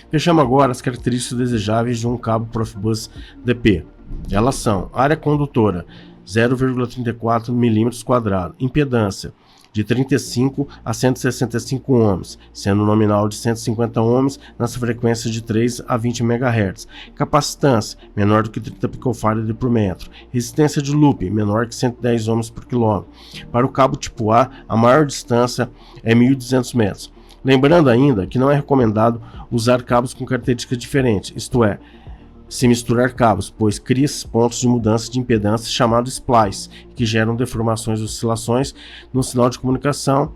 Fechamos agora as características desejáveis de um cabo Profibus DP. Elas são: área condutora 0,34 mm², impedância de 35 a 165 ohms, sendo nominal de 150 ohms nas frequências de 3 a 20 MHz, capacitância menor do que 30 picofarad por metro, resistência de loop menor que 110 ohms por quilômetro. Para o cabo tipo A maior distância é 1.200 metros. Lembrando ainda que não é recomendado usar cabos com características diferentes, isto é, se misturar cabos, pois cria pontos de mudança de impedância chamados splice, que geram deformações e oscilações no sinal de comunicação.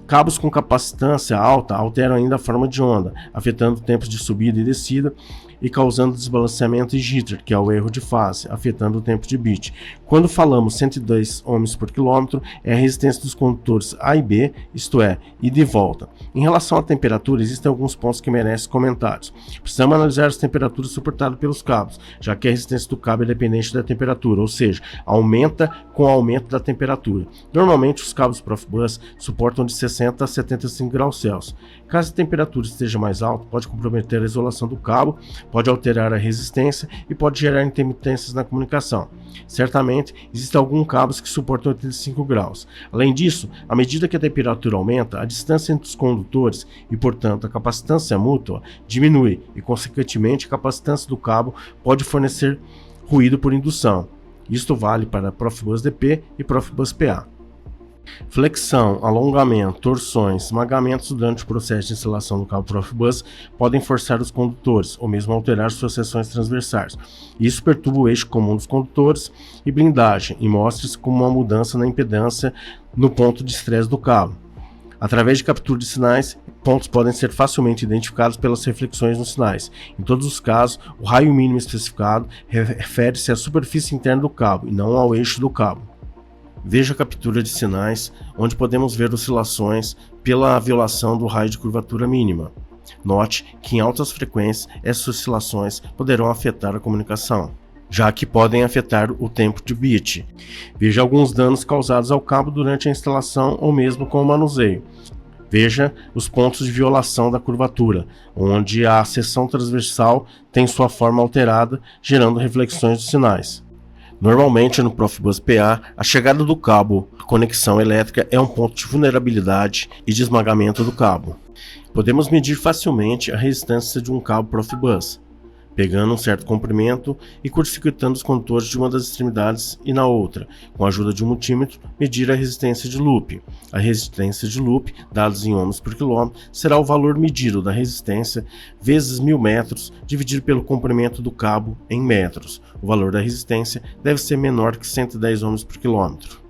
Cabos com capacitância alta alteram ainda a forma de onda, afetando tempos de subida e descida e causando desbalanceamento e jitter, que é o erro de fase, afetando o tempo de bit. Quando falamos 110 ohms por quilômetro, é a resistência dos condutores A e B, isto é, ida e volta. Em relação à temperatura, existem alguns pontos que merecem comentários. Precisamos analisar as temperaturas suportadas pelos cabos, já que a resistência do cabo é dependente da temperatura, ou seja, aumenta com o aumento da temperatura. Normalmente, os cabos Profibus suportam de 60 a 75 graus Celsius. Caso a temperatura esteja mais alta, pode comprometer a isolação do cabo, pode alterar a resistência e pode gerar intermitências na comunicação. Certamente, existem alguns cabos que suportam 85 graus. Além disso, à medida que a temperatura aumenta, a distância entre os condutores e, portanto, a capacitância mútua diminui e, consequentemente, a capacitância do cabo pode fornecer ruído por indução. Isto vale para Profibus DP e Profibus PA. Flexão, alongamento, torções, esmagamentos durante o processo de instalação do cabo Profibus podem forçar os condutores ou mesmo alterar suas seções transversais. Isso perturba o eixo comum dos condutores e blindagem e mostra-se como uma mudança na impedância no ponto de estresse do cabo. Através de captura de sinais, pontos podem ser facilmente identificados pelas reflexões nos sinais. Em todos os casos, o raio mínimo especificado refere-se à superfície interna do cabo e não ao eixo do cabo. Veja a captura de sinais, onde podemos ver oscilações pela violação do raio de curvatura mínima. Note que em altas frequências essas oscilações poderão afetar a comunicação, já que podem afetar o tempo de bit. Veja alguns danos causados ao cabo durante a instalação ou mesmo com o manuseio. Veja os pontos de violação da curvatura, onde a seção transversal tem sua forma alterada, gerando reflexões dos sinais. Normalmente no Profibus PA, a chegada do cabo à conexão elétrica é um ponto de vulnerabilidade e de esmagamento do cabo. Podemos medir facilmente a resistência de um cabo Profibus, pegando um certo comprimento e curto-circuitando os condutores de uma das extremidades e na outra. Com a ajuda de um multímetro, medir a resistência de loop. A resistência de loop, dados em ohms por quilômetro, será o valor medido da resistência vezes 1000 metros, dividido pelo comprimento do cabo em metros. O valor da resistência deve ser menor que 110 ohms por quilômetro.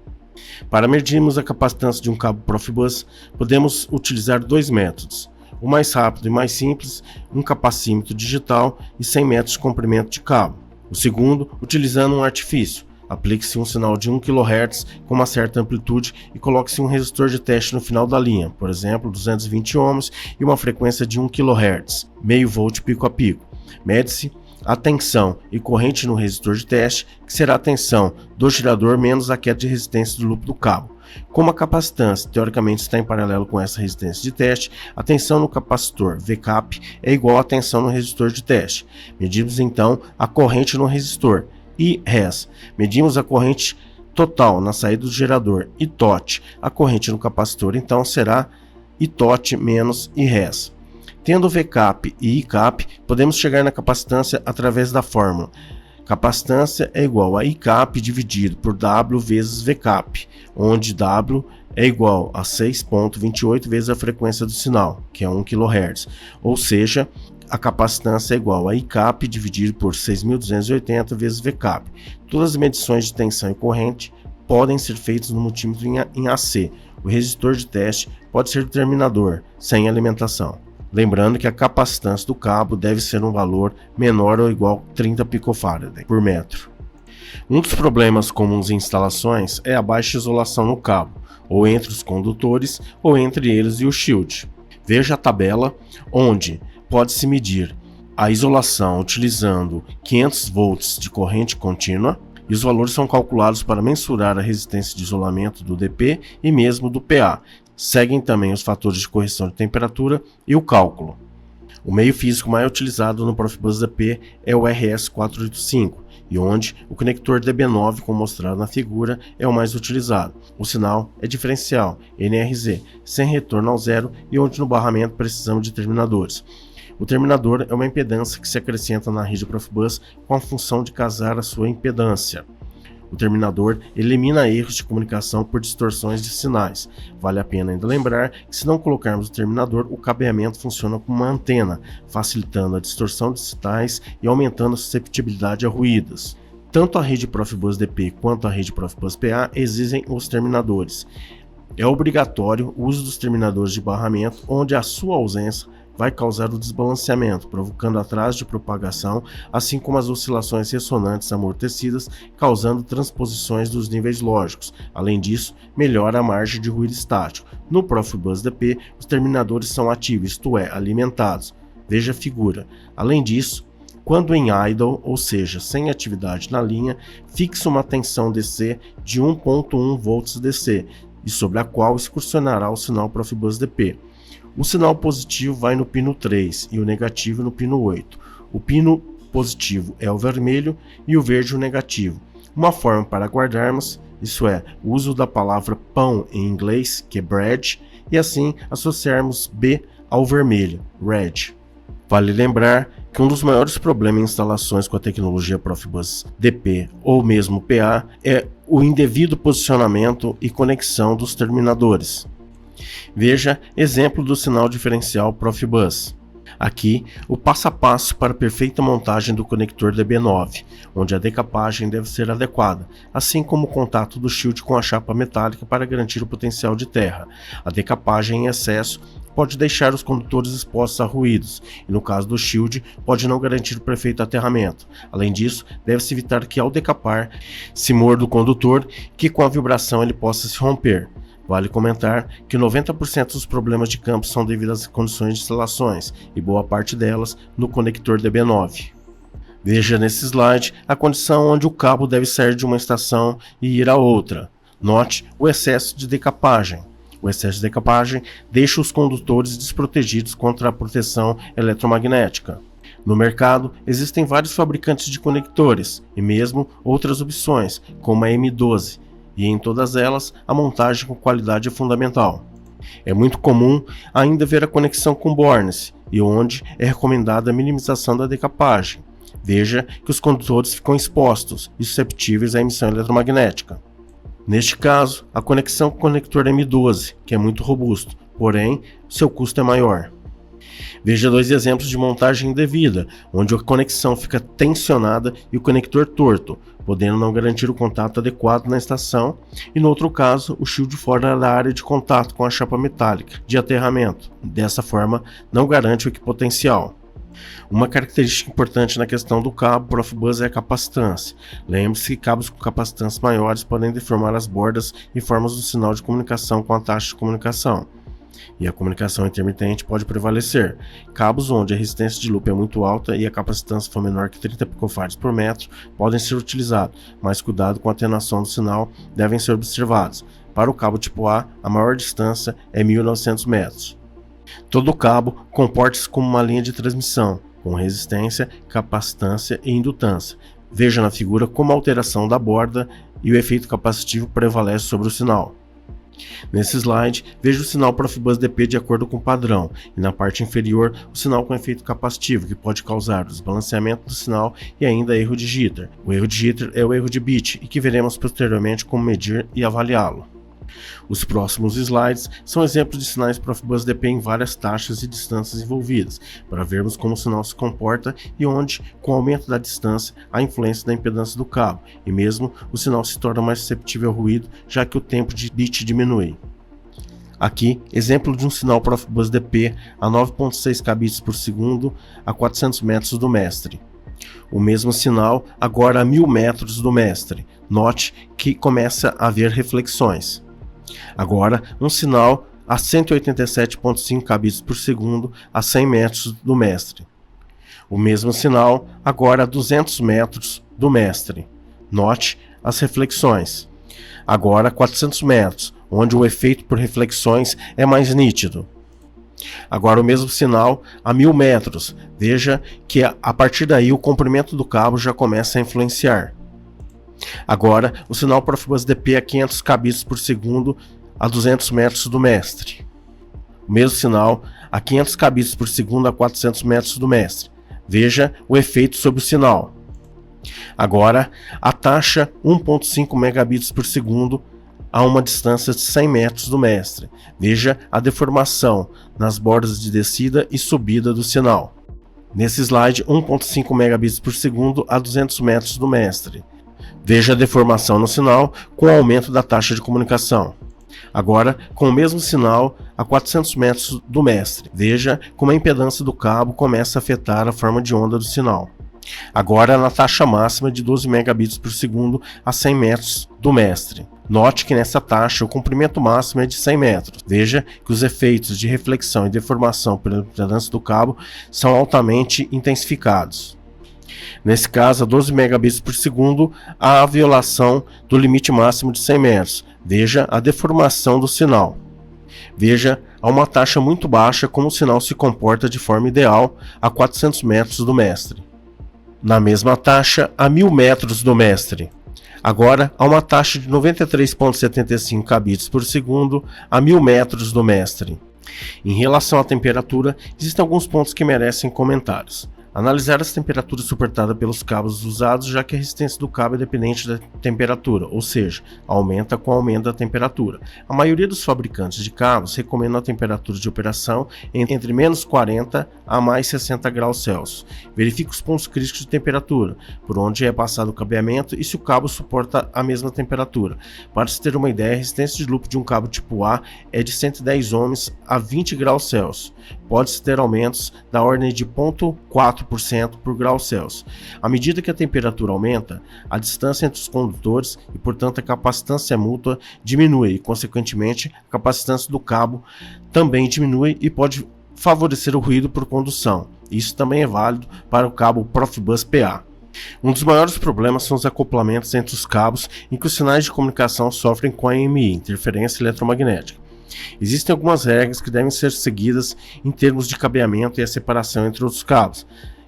Para medirmos a capacitância de um cabo Profibus, podemos utilizar dois métodos. O mais rápido e mais simples, um capacímetro digital e 100 metros de comprimento de cabo. O segundo, utilizando um artifício. Aplique-se um sinal de 1 kHz com uma certa amplitude e coloque-se um resistor de teste no final da linha, por exemplo, 220 ohms e uma frequência de 1 kHz, meio volt pico a pico. Mede-se a tensão e corrente no resistor de teste, que será a tensão do girador menos a queda de resistência do loop do cabo. Como a capacitância teoricamente está em paralelo com essa resistência de teste, a tensão no capacitor VCAP é igual à tensão no resistor de teste. Medimos então a corrente no resistor, I-Res. Medimos a corrente total na saída do gerador, I-TOT. A corrente no capacitor então será I-TOT menos I-Res. Tendo VCAP e ICAP, podemos chegar na capacitância através da fórmula. Capacitância é igual a ICAP dividido por W vezes VCAP, onde W é igual a 6,28 vezes a frequência do sinal, que é 1 kHz. Ou seja, a capacitância é igual a ICAP dividido por 6.280 vezes VCAP. Todas as medições de tensão e corrente podem ser feitas no multímetro em AC. O resistor de teste pode ser determinador, sem alimentação. Lembrando que a capacitância do cabo deve ser um valor menor ou igual a 30 picofarad por metro. Um dos problemas comuns em instalações é a baixa isolação no cabo, ou entre os condutores, ou entre eles e o shield. Veja a tabela, onde pode-se medir a isolação utilizando 500 volts de corrente contínua, e os valores são calculados para mensurar a resistência de isolamento do DP e mesmo do PA. Seguem também os fatores de correção de temperatura e o cálculo. O meio físico mais utilizado no Profibus DP é o RS485, e onde o conector DB9, como mostrado na figura, é o mais utilizado. O sinal é diferencial, NRZ, sem retorno ao zero, e onde no barramento precisamos de terminadores. O terminador é uma impedância que se acrescenta na rede Profibus com a função de casar a sua impedância. O terminador elimina erros de comunicação por distorções de sinais. Vale a pena ainda lembrar que, se não colocarmos o terminador, o cabeamento funciona como uma antena, facilitando a distorção de sinais e aumentando a susceptibilidade a ruídos. Tanto a rede Profibus DP quanto a rede Profibus PA exigem os terminadores. É obrigatório o uso dos terminadores de barramento, onde a sua ausência vai causar o desbalanceamento, provocando atraso de propagação, assim como as oscilações ressonantes amortecidas, causando transposições dos níveis lógicos. Além disso, melhora a margem de ruído estático. No Profibus DP, os terminadores são ativos, isto é, alimentados. Veja a figura. Além disso, quando em idle, ou seja, sem atividade na linha, fixa uma tensão DC de 1.1 volts DC, e sobre a qual excursionará o sinal Profibus DP. O sinal positivo vai no pino 3 e o negativo no pino 8. O pino positivo é o vermelho e o verde o negativo. Uma forma para guardarmos, isso é, o uso da palavra pão em inglês, que é bread, e assim associarmos B ao vermelho, red. Vale lembrar que um dos maiores problemas em instalações com a tecnologia Profibus DP ou mesmo PA é o indevido posicionamento e conexão dos terminadores. Veja exemplo do sinal diferencial Profibus. Aqui, o passo a passo para a perfeita montagem do conector DB9, onde a decapagem deve ser adequada, assim como o contato do shield com a chapa metálica para garantir o potencial de terra. A decapagem em excesso pode deixar os condutores expostos a ruídos, e no caso do shield, pode não garantir o perfeito aterramento. Além disso, deve-se evitar que, ao decapar, se morda o condutor, que com a vibração ele possa se romper. Vale comentar que 90% dos problemas de campo são devido às condições de instalações, e boa parte delas no conector DB9. Veja nesse slide a condição onde o cabo deve sair de uma estação e ir a outra. Note o excesso de decapagem. O excesso de decapagem deixa os condutores desprotegidos contra a proteção eletromagnética. No mercado, existem vários fabricantes de conectores e mesmo outras opções, como a M12, e em todas elas a montagem com qualidade é fundamental. É muito comum ainda ver a conexão com bornes, e onde é recomendada a minimização da decapagem. Veja que os condutores ficam expostos e susceptíveis à emissão eletromagnética. Neste caso, a conexão com o conector M12, que é muito robusto, porém seu custo é maior. Veja dois exemplos de montagem indevida, onde a conexão fica tensionada e o conector torto, podendo não garantir o contato adequado na estação, e no outro caso, o shield fora da área de contato com a chapa metálica de aterramento. Dessa forma, não garante o equipotencial. Uma característica importante na questão do cabo Profibus é a capacitância. Lembre-se que cabos com capacitâncias maiores podem deformar as bordas e formas do sinal de comunicação com a taxa de comunicação, e a comunicação intermitente pode prevalecer. Cabos onde a resistência de loop é muito alta e a capacitância for menor que 30 pF por metro podem ser utilizados, mas cuidado com a atenuação do sinal devem ser observados. Para o cabo tipo A maior distância é 1900 metros. Todo cabo comporta-se como uma linha de transmissão, com resistência, capacitância e indutância. Veja na figura como a alteração da borda e o efeito capacitivo prevalece sobre o sinal. Nesse slide, veja o sinal Profibus DP de acordo com o padrão, e na parte inferior o sinal com efeito capacitivo, que pode causar desbalanceamento do sinal e ainda erro de jitter. O erro de jitter é o erro de bit, e que veremos posteriormente como medir e avaliá-lo. Os próximos slides são exemplos de sinais Profibus DP em várias taxas e distâncias envolvidas, para vermos como o sinal se comporta e onde, com o aumento da distância, há influência da impedância do cabo, e mesmo o sinal se torna mais susceptível ao ruído, já que o tempo de bit diminui. Aqui, exemplo de um sinal Profibus DP a 9.6 kbps por segundo a 400 metros do mestre. O mesmo sinal agora a 1000 metros do mestre. Note que começa a haver reflexões. Agora, um sinal a 187.5 kbps por segundo a 100 metros do mestre. O mesmo sinal agora a 200 metros do mestre. Note as reflexões. Agora 400 metros, onde o efeito por reflexões é mais nítido. Agora o mesmo sinal a 1000 metros. Veja que a partir daí o comprimento do cabo já começa a influenciar. Agora o sinal Profibus DP a 500 kbps por segundo a 200 metros do mestre. O mesmo sinal a 500 kbps por segundo a 400 metros do mestre. Veja o efeito sobre o sinal. Agora a taxa 1.5 megabits por segundo a uma distância de 100 metros do mestre. Veja a deformação nas bordas de descida e subida do sinal. Nesse slide, 1.5 megabits por segundo a 200 metros do mestre. Veja a deformação no sinal com o aumento da taxa de comunicação. Agora, com o mesmo sinal a 400 metros do mestre. Veja como a impedância do cabo começa a afetar a forma de onda do sinal. Agora na taxa máxima de 12 megabits por segundo a 100 metros do mestre. Note que nessa taxa o comprimento máximo é de 100 metros. Veja que os efeitos de reflexão e deformação pela impedância do cabo são altamente intensificados. Nesse caso, a 12 megabits por segundo, há a violação do limite máximo de 100 metros. Veja a deformação do sinal. Veja a uma taxa muito baixa como o sinal se comporta de forma ideal a 400 metros do mestre. Na mesma taxa, a 1000 metros do mestre. Agora, há uma taxa de 93,75 kbps por segundo a 1000 metros do mestre. Em relação à temperatura, existem alguns pontos que merecem comentários. Analisar as temperaturas suportadas pelos cabos usados, já que a resistência do cabo é dependente da temperatura, ou seja, aumenta com o aumento da temperatura. A maioria dos fabricantes de cabos recomendam a temperatura de operação entre menos 40 a mais 60 graus Celsius. Verifique os pontos críticos de temperatura, por onde é passado o cabeamento e se o cabo suporta a mesma temperatura. Para se ter uma ideia, a resistência de loop de um cabo tipo A é de 110 ohms a 20 graus Celsius. Pode-se ter aumentos da ordem de 0,4% por grau Celsius. À medida que a temperatura aumenta, a distância entre os condutores e, portanto, a capacitância mútua diminui e, consequentemente, a capacitância do cabo também diminui e pode favorecer o ruído por condução. Isso também é válido para o cabo Profibus PA. Um dos maiores problemas são os acoplamentos entre os cabos em que os sinais de comunicação sofrem com a AMI, interferência eletromagnética. Existem algumas regras que devem ser seguidas em termos de cabeamento e a separação entre os cabos,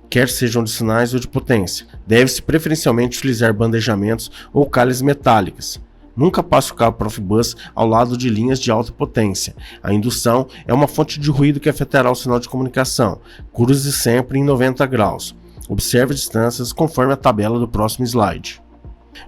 quer sejam de sinais ou de potência. Deve-se preferencialmente utilizar bandejamentos ou calhas metálicas. Nunca passe o cabo Profibus ao lado de linhas de alta potência. A indução é uma fonte de ruído que afetará o sinal de comunicação. Cruze sempre em 90 graus. Observe distâncias conforme a tabela do próximo slide.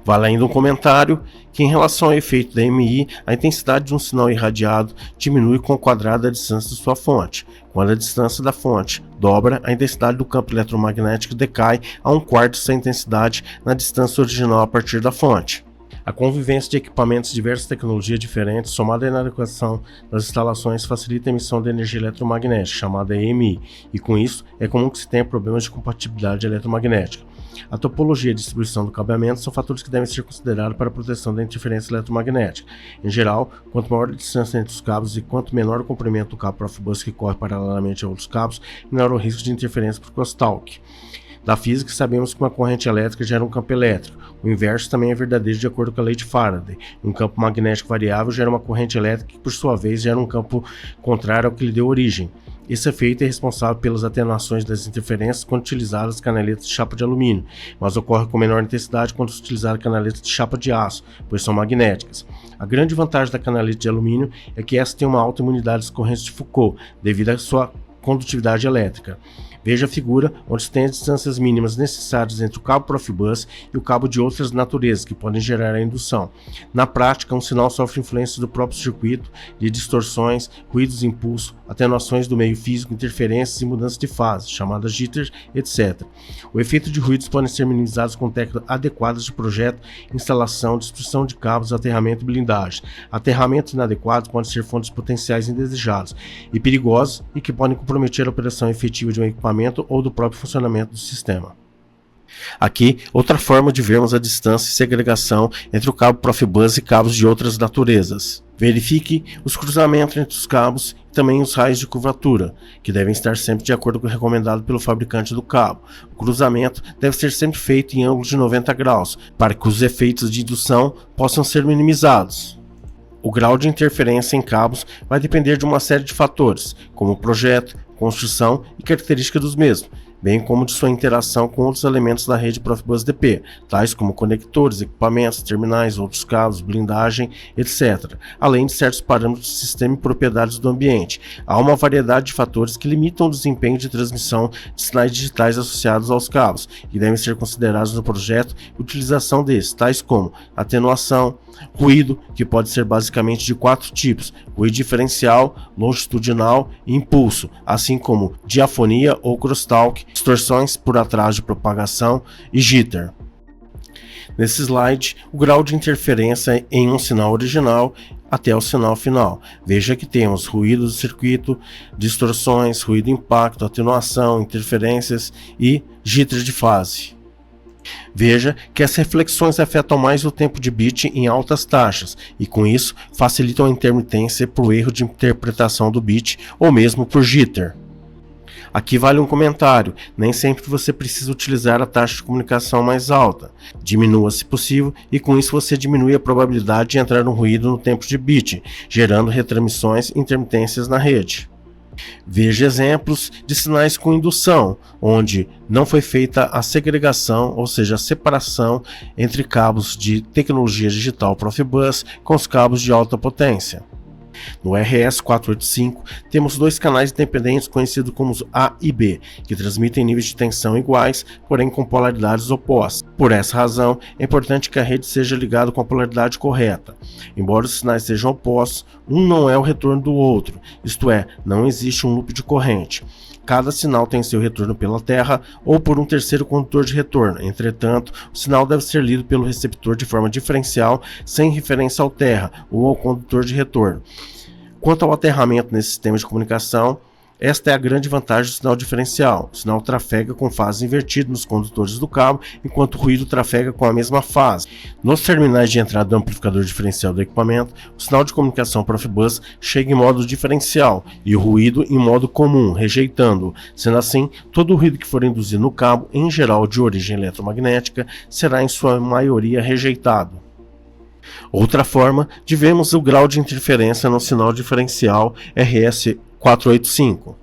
Vale ainda um comentário que, em relação ao efeito da AMI, a intensidade de um sinal irradiado diminui com o quadrado da distância de sua fonte. Quando a distância da fonte dobra, a intensidade do campo eletromagnético decai a 1/4 dessa intensidade na distância original a partir da fonte. A convivência de equipamentos de diversas tecnologias diferentes, somada à inadequação das instalações, facilita a emissão de energia eletromagnética, chamada EMI, e com isso é comum que se tenha problemas de compatibilidade eletromagnética. A topologia e a distribuição do cabeamento são fatores que devem ser considerados para a proteção da interferência eletromagnética. Em geral, quanto maior a distância entre os cabos e quanto menor o comprimento do cabo Profibus que corre paralelamente a outros cabos, menor o risco de interferência por crosstalk. Da física, sabemos que uma corrente elétrica gera um campo elétrico. O inverso também é verdadeiro de acordo com a lei de Faraday. Um campo magnético variável gera uma corrente elétrica que, por sua vez, gera um campo contrário ao que lhe deu origem. Esse efeito é responsável pelas atenuações das interferências quando utilizadas canaletas de chapa de alumínio, mas ocorre com menor intensidade quando se utilizar canaletas de chapa de aço, pois são magnéticas. A grande vantagem da canaleta de alumínio é que essa tem uma alta imunidade às correntes de Foucault, devido à sua condutividade elétrica. Veja a figura onde se tem as distâncias mínimas necessárias entre o cabo Profibus e o cabo de outras naturezas que podem gerar a indução. Na prática, um sinal sofre influência do próprio circuito, de distorções, ruídos de impulso, atenuações do meio físico, interferências e mudanças de fase, chamadas jitter, etc. O efeito de ruídos podem ser minimizados com técnicas adequadas de projeto, instalação, destruição de cabos, aterramento e blindagem. Aterramentos inadequados podem ser fontes potenciais indesejados e perigosos e que podem comprometer a operação efetiva de um equipamento ou do próprio funcionamento do sistema. Aqui, outra forma de vermos a distância e segregação entre o cabo Profibus e cabos de outras naturezas. Verifique os cruzamentos entre os cabos e também os raios de curvatura, que devem estar sempre de acordo com o recomendado pelo fabricante do cabo. O cruzamento deve ser sempre feito em ângulo de 90 graus, para que os efeitos de indução possam ser minimizados. O grau de interferência em cabos vai depender de uma série de fatores, como o projeto, construção e característica dos mesmos, bem como de sua interação com outros elementos da rede Profibus DP, tais como conectores, equipamentos, terminais, outros cabos, blindagem, etc., além de certos parâmetros do sistema e propriedades do ambiente. Há uma variedade de fatores que limitam o desempenho de transmissão de sinais digitais associados aos cabos, que devem ser considerados no projeto e utilização desses, tais como atenuação, ruído, que pode ser basicamente de 4 tipos: ruído diferencial, longitudinal e impulso, assim como diafonia ou crosstalk, distorções por atraso de propagação e jitter. Nesse slide, o grau de interferência em um sinal original até o sinal final. Veja que temos ruído do circuito, distorções, ruído impacto, atenuação, interferências e jitter de fase. Veja que as reflexões afetam mais o tempo de bit em altas taxas e, com isso, facilitam a intermitência por erro de interpretação do bit ou mesmo por jitter. Aqui vale um comentário: nem sempre você precisa utilizar a taxa de comunicação mais alta. Diminua se possível e com isso você diminui a probabilidade de entrar um ruído no tempo de bit, gerando retransmissões e intermitências na rede. Veja exemplos de sinais com indução, onde não foi feita a segregação, ou seja, a separação entre cabos de tecnologia digital Profibus com os cabos de alta potência. No RS485 temos 2 canais independentes conhecidos como A e B, que transmitem níveis de tensão iguais, porém com polaridades opostas. Por essa razão, é importante que a rede seja ligada com a polaridade correta. Embora os sinais sejam opostos, um não é o retorno do outro, isto é, não existe um loop de corrente. Cada sinal tem seu retorno pela terra ou por um terceiro condutor de retorno. Entretanto, o sinal deve ser lido pelo receptor de forma diferencial, sem referência ao terra ou ao condutor de retorno. Quanto ao aterramento nesse sistema de comunicação, esta é a grande vantagem do sinal diferencial. O sinal trafega com fase invertida nos condutores do cabo, enquanto o ruído trafega com a mesma fase. Nos terminais de entrada do amplificador diferencial do equipamento, o sinal de comunicação Profibus chega em modo diferencial e o ruído em modo comum, rejeitando-o. Sendo assim, todo o ruído que for induzido no cabo, em geral de origem eletromagnética, será em sua maioria rejeitado. Outra forma de vermos o grau de interferência no sinal diferencial RS485.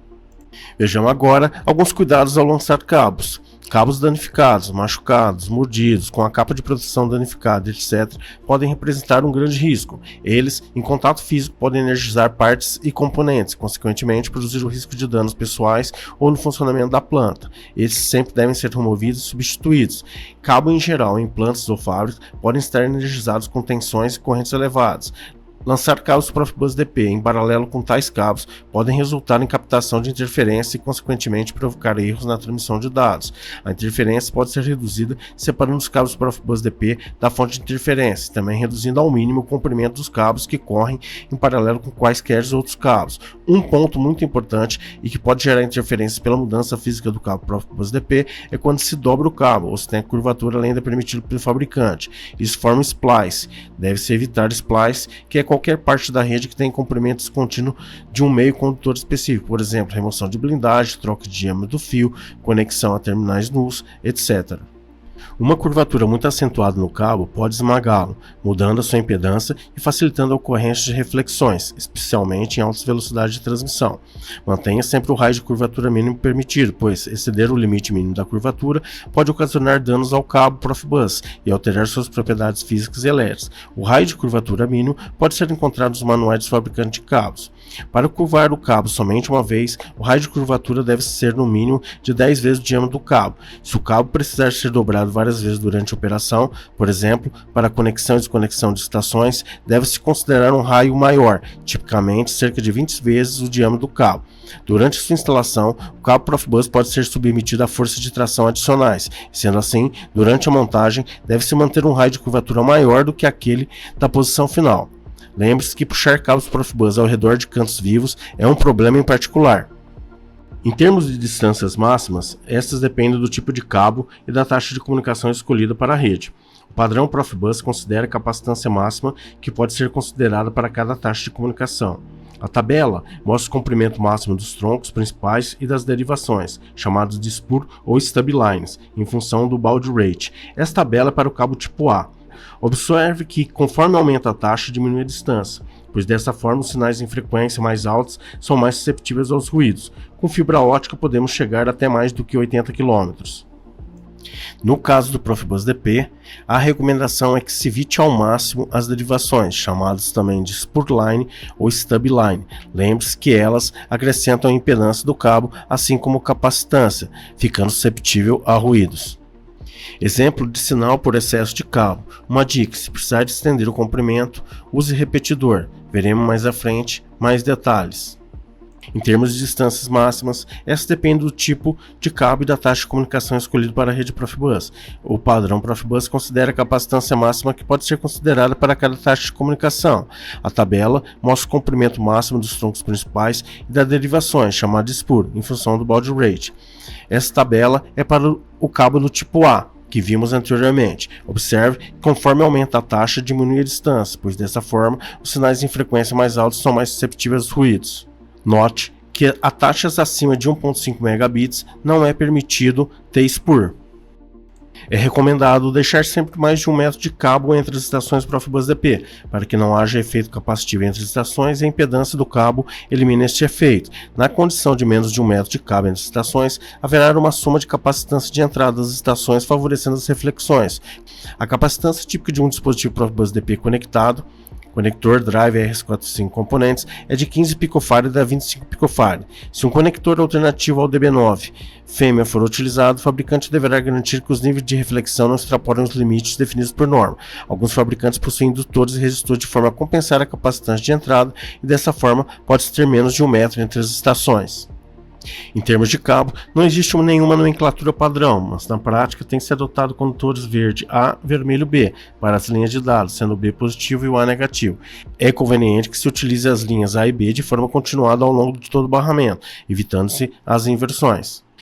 Vejamos agora alguns cuidados ao lançar cabos. Cabos danificados, machucados, mordidos, com a capa de proteção danificada, etc., podem representar um grande risco. Eles, em contato físico, podem energizar partes e componentes, consequentemente produzir o risco de danos pessoais ou no funcionamento da planta. Esses sempre devem ser removidos e substituídos. Cabo em geral, em plantas ou fábricas, podem estar energizados com tensões e correntes elevadas. Lançar cabos Profibus DP em paralelo com tais cabos podem resultar em captação de interferência e, consequentemente, provocar erros na transmissão de dados. A interferência pode ser reduzida separando os cabos Profibus DP da fonte de interferência, também reduzindo ao mínimo o comprimento dos cabos que correm em paralelo com quaisquer outros cabos. Um ponto muito importante e que pode gerar interferências pela mudança física do cabo Profibus DP é quando se dobra o cabo ou se tem a curvatura além da permitida pelo fabricante. Isso forma splice. Deve-se evitar splice, que é qualquer parte da rede que tenha comprimento descontínuo de um meio condutor específico, por exemplo, remoção de blindagem, troca de diâmetro do fio, conexão a terminais nus, etc. Uma curvatura muito acentuada no cabo pode esmagá-lo, mudando a sua impedância e facilitando a ocorrência de reflexões, especialmente em altas velocidades de transmissão. Mantenha sempre o raio de curvatura mínimo permitido, pois exceder o limite mínimo da curvatura pode ocasionar danos ao cabo Profibus e alterar suas propriedades físicas e elétricas. O raio de curvatura mínimo pode ser encontrado nos manuais dos fabricantes de cabos. Para curvar o cabo somente uma vez, o raio de curvatura deve ser no mínimo de 10 vezes o diâmetro do cabo. Se o cabo precisar ser dobrado várias vezes durante a operação, por exemplo, para conexão e desconexão de estações, deve-se considerar um raio maior, tipicamente cerca de 20 vezes o diâmetro do cabo. Durante sua instalação, o cabo Profibus pode ser submetido a forças de tração adicionais, e sendo assim, durante a montagem, deve-se manter um raio de curvatura maior do que aquele da posição final. Lembre-se que puxar cabos Profibus ao redor de cantos vivos é um problema em particular. Em termos de distâncias máximas, estas dependem do tipo de cabo e da taxa de comunicação escolhida para a rede. O padrão Profibus considera a capacitância máxima que pode ser considerada para cada taxa de comunicação. A tabela mostra o comprimento máximo dos troncos principais e das derivações, chamados de spur ou stub lines, em função do baud rate. Esta tabela é para o cabo tipo A. Observe que, conforme aumenta a taxa, diminui a distância, pois dessa forma os sinais em frequência mais altos são mais susceptíveis aos ruídos. Com fibra ótica podemos chegar até mais do que 80 km. No caso do Profibus DP, a recomendação é que se evite ao máximo as derivações, chamadas também de spurline ou stubline. Lembre-se que elas acrescentam a impedância do cabo, assim como capacitância, ficando susceptível a ruídos. Exemplo de sinal por excesso de cabo. Uma dica: se precisar de estender o comprimento, use repetidor. Veremos mais à frente mais detalhes. Em termos de distâncias máximas, essa depende do tipo de cabo e da taxa de comunicação escolhido para a rede Profibus. O padrão Profibus considera a capacitância máxima que pode ser considerada para cada taxa de comunicação. A tabela mostra o comprimento máximo dos troncos principais e das derivações, chamada de spur, em função do baud rate. Essa tabela é para o cabo do tipo A, que vimos anteriormente. Observe que conforme aumenta a taxa, diminui a distância, pois dessa forma os sinais em frequência mais altos são mais susceptíveis aos ruídos. Note que a taxas acima de 1.5 megabits não é permitido ter spur. É recomendado deixar sempre mais de 1 metro de cabo entre as estações Profibus DP, para que não haja efeito capacitivo entre as estações e a impedância do cabo elimine este efeito. Na condição de menos de 1 metro de cabo entre as estações, haverá uma soma de capacitância de entrada das estações, favorecendo as reflexões. A capacitância típica de um dispositivo Profibus DP conectado, conector drive RS405 componentes, é de 15 picofarad a 25 picofarad. Se um conector alternativo ao DB9 fêmea for utilizado, o fabricante deverá garantir que os níveis de reflexão não extrapolem os limites definidos por norma. Alguns fabricantes possuem indutores e resistores de forma a compensar a capacitância de entrada, e dessa forma pode-se ter menos de 1 metro entre as estações. Em termos de cabo, não existe nenhuma nomenclatura padrão, mas na prática tem que ser adotado condutores verde A, vermelho B para as linhas de dados, sendo o B positivo e o A negativo. É conveniente que se utilize as linhas A e B de forma continuada ao longo de todo o barramento, evitando-se as inversões.